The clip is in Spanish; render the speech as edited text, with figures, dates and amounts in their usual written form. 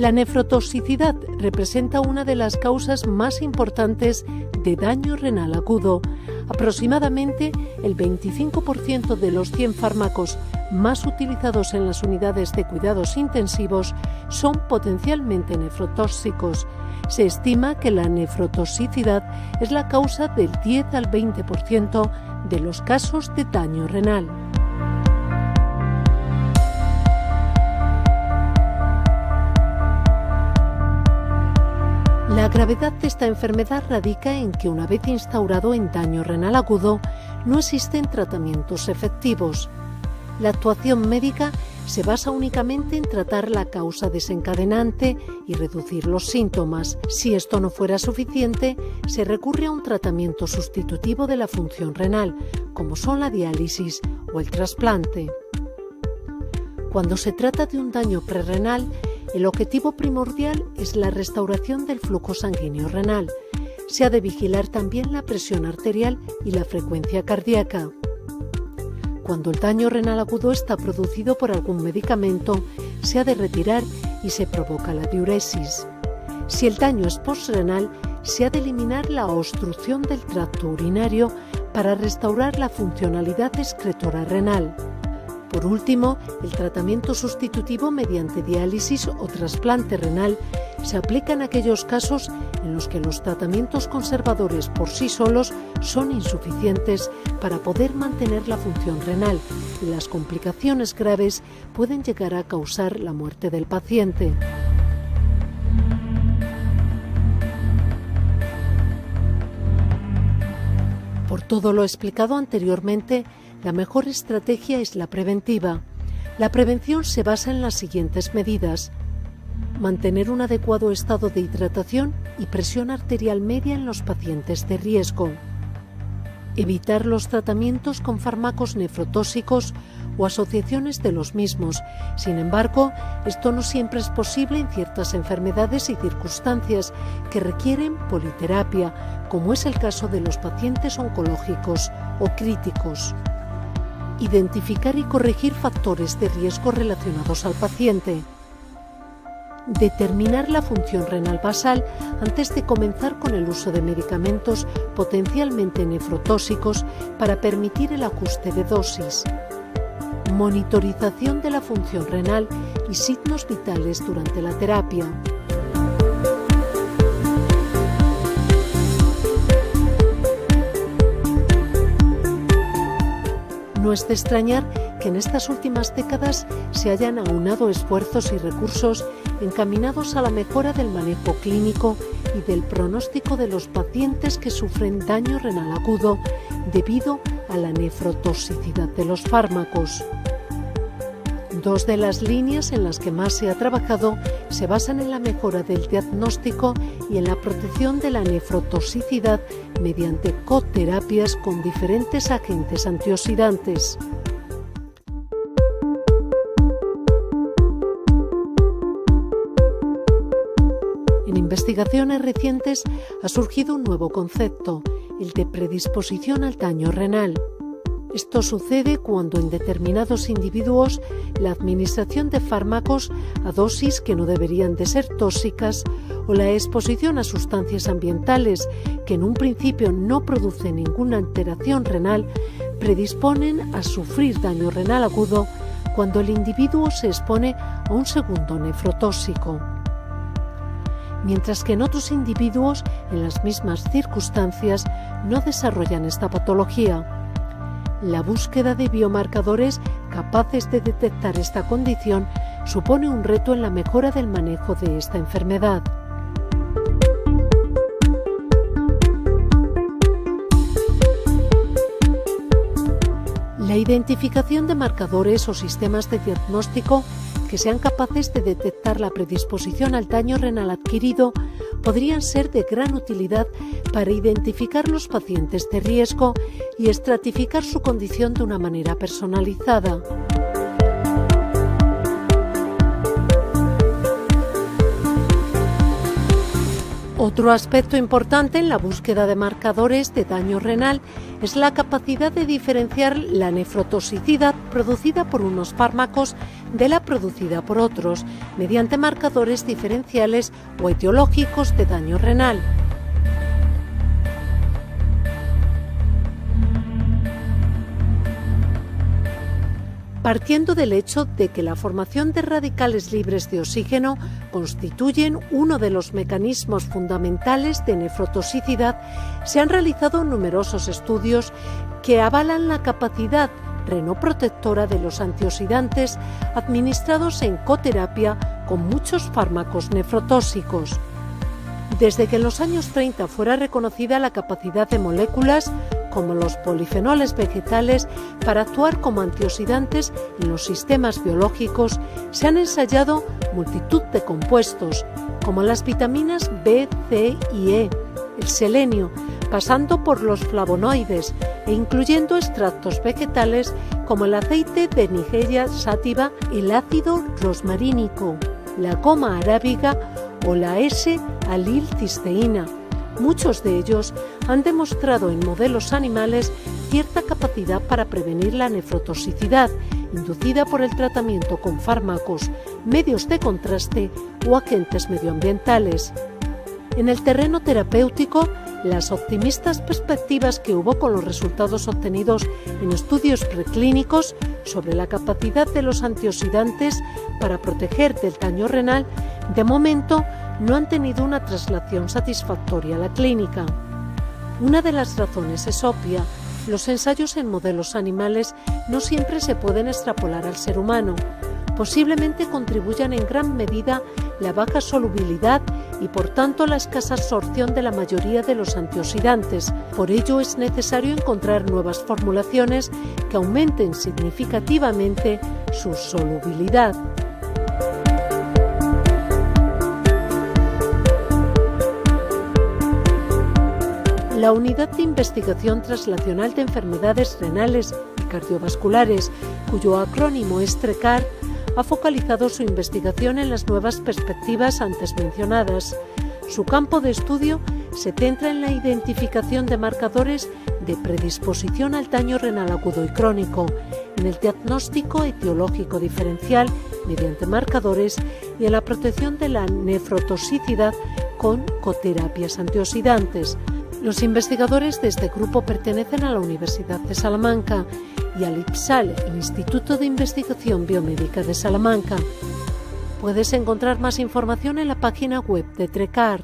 La nefrotoxicidad representa una de las causas más importantes de daño renal agudo. Aproximadamente el 25% de los 100 fármacos más utilizados en las unidades de cuidados intensivos son potencialmente nefrotóxicos. Se estima que la nefrotoxicidad es la causa del 10 al 20% de los casos de daño renal. La gravedad de esta enfermedad radica en que una vez instaurado en daño renal agudo, no existen tratamientos efectivos. La actuación médica se basa únicamente en tratar la causa desencadenante y reducir los síntomas. Si esto no fuera suficiente, se recurre a un tratamiento sustitutivo de la función renal, como son la diálisis o el trasplante. Cuando se trata de un daño prerrenal, el objetivo primordial es la restauración del flujo sanguíneo renal. Se ha de vigilar también la presión arterial y la frecuencia cardíaca. Cuando el daño renal agudo está producido por algún medicamento, se ha de retirar y se provoca la diuresis. Si el daño es postrenal, se ha de eliminar la obstrucción del tracto urinario para restaurar la funcionalidad excretora renal. Por último, el tratamiento sustitutivo mediante diálisis o trasplante renal se aplica en aquellos casos en los que los tratamientos conservadores por sí solos son insuficientes para poder mantener la función renal y las complicaciones graves pueden llegar a causar la muerte del paciente. Por todo lo explicado anteriormente, la mejor estrategia es la preventiva. La prevención se basa en las siguientes medidas: mantener un adecuado estado de hidratación y presión arterial media en los pacientes de riesgo, evitar los tratamientos con fármacos nefrotóxicos o asociaciones de los mismos. Sin embargo, esto no siempre es posible en ciertas enfermedades y circunstancias que requieren politerapia, como es el caso de los pacientes oncológicos o críticos. Identificar y corregir factores de riesgo relacionados al paciente. Determinar la función renal basal antes de comenzar con el uso de medicamentos potencialmente nefrotóxicos para permitir el ajuste de dosis. Monitorización de la función renal y signos vitales durante la terapia. No es de extrañar que en estas últimas décadas se hayan aunado esfuerzos y recursos encaminados a la mejora del manejo clínico y del pronóstico de los pacientes que sufren daño renal agudo debido a la nefrotoxicidad de los fármacos. Dos de las líneas en las que más se ha trabajado se basan en la mejora del diagnóstico y en la protección de la nefrotoxicidad mediante coterapias con diferentes agentes antioxidantes. En investigaciones recientes ha surgido un nuevo concepto, el de predisposición al daño renal. Esto sucede cuando en determinados individuos la administración de fármacos a dosis que no deberían de ser tóxicas o la exposición a sustancias ambientales que en un principio no producen ninguna alteración renal predisponen a sufrir daño renal agudo cuando el individuo se expone a un segundo nefrotóxico. Mientras que en otros individuos, en las mismas circunstancias, no desarrollan esta patología. La búsqueda de biomarcadores capaces de detectar esta condición supone un reto en la mejora del manejo de esta enfermedad. La identificación de marcadores o sistemas de diagnóstico que sean capaces de detectar la predisposición al daño renal adquirido podrían ser de gran utilidad para identificar los pacientes de riesgo y estratificar su condición de una manera personalizada. Otro aspecto importante en la búsqueda de marcadores de daño renal es la capacidad de diferenciar la nefrotoxicidad producida por unos fármacos de la producida por otros, mediante marcadores diferenciales o etiológicos de daño renal. Partiendo del hecho de que la formación de radicales libres de oxígeno constituyen uno de los mecanismos fundamentales de nefrotoxicidad, se han realizado numerosos estudios que avalan la capacidad renoprotectora de los antioxidantes administrados en coterapia con muchos fármacos nefrotóxicos. Desde que en los años 30 fuera reconocida la capacidad de moléculas como los polifenoles vegetales para actuar como antioxidantes en los sistemas biológicos, se han ensayado multitud de compuestos, como las vitaminas B, C y E, el selenio, pasando por los flavonoides e incluyendo extractos vegetales como el aceite de Nigeria sativa, el ácido rosmarínico, la goma arábiga o la S-alilcisteína. Muchos de ellos han demostrado en modelos animales cierta capacidad para prevenir la nefrotoxicidad inducida por el tratamiento con fármacos, medios de contraste o agentes medioambientales. En el terreno terapéutico, las optimistas perspectivas que hubo con los resultados obtenidos en estudios preclínicos sobre la capacidad de los antioxidantes para proteger del daño renal, de momento no han tenido una traslación satisfactoria a la clínica. Una de las razones es obvia: los ensayos en modelos animales no siempre se pueden extrapolar al ser humano. Posiblemente contribuyan en gran medida la baja solubilidad y por tanto la escasa absorción de la mayoría de los antioxidantes. Por ello es necesario encontrar nuevas formulaciones que aumenten significativamente su solubilidad. La Unidad de Investigación Translacional de Enfermedades Renales y Cardiovasculares, cuyo acrónimo es TRECAR, ha focalizado su investigación en las nuevas perspectivas antes mencionadas. Su campo de estudio se centra en la identificación de marcadores de predisposición al daño renal agudo y crónico, en el diagnóstico etiológico diferencial mediante marcadores y en la protección de la nefrotoxicidad con coterapias antioxidantes. Los investigadores de este grupo pertenecen a la Universidad de Salamanca y al IPSAL, el Instituto de Investigación Biomédica de Salamanca. Puedes encontrar más información en la página web de TRECAR.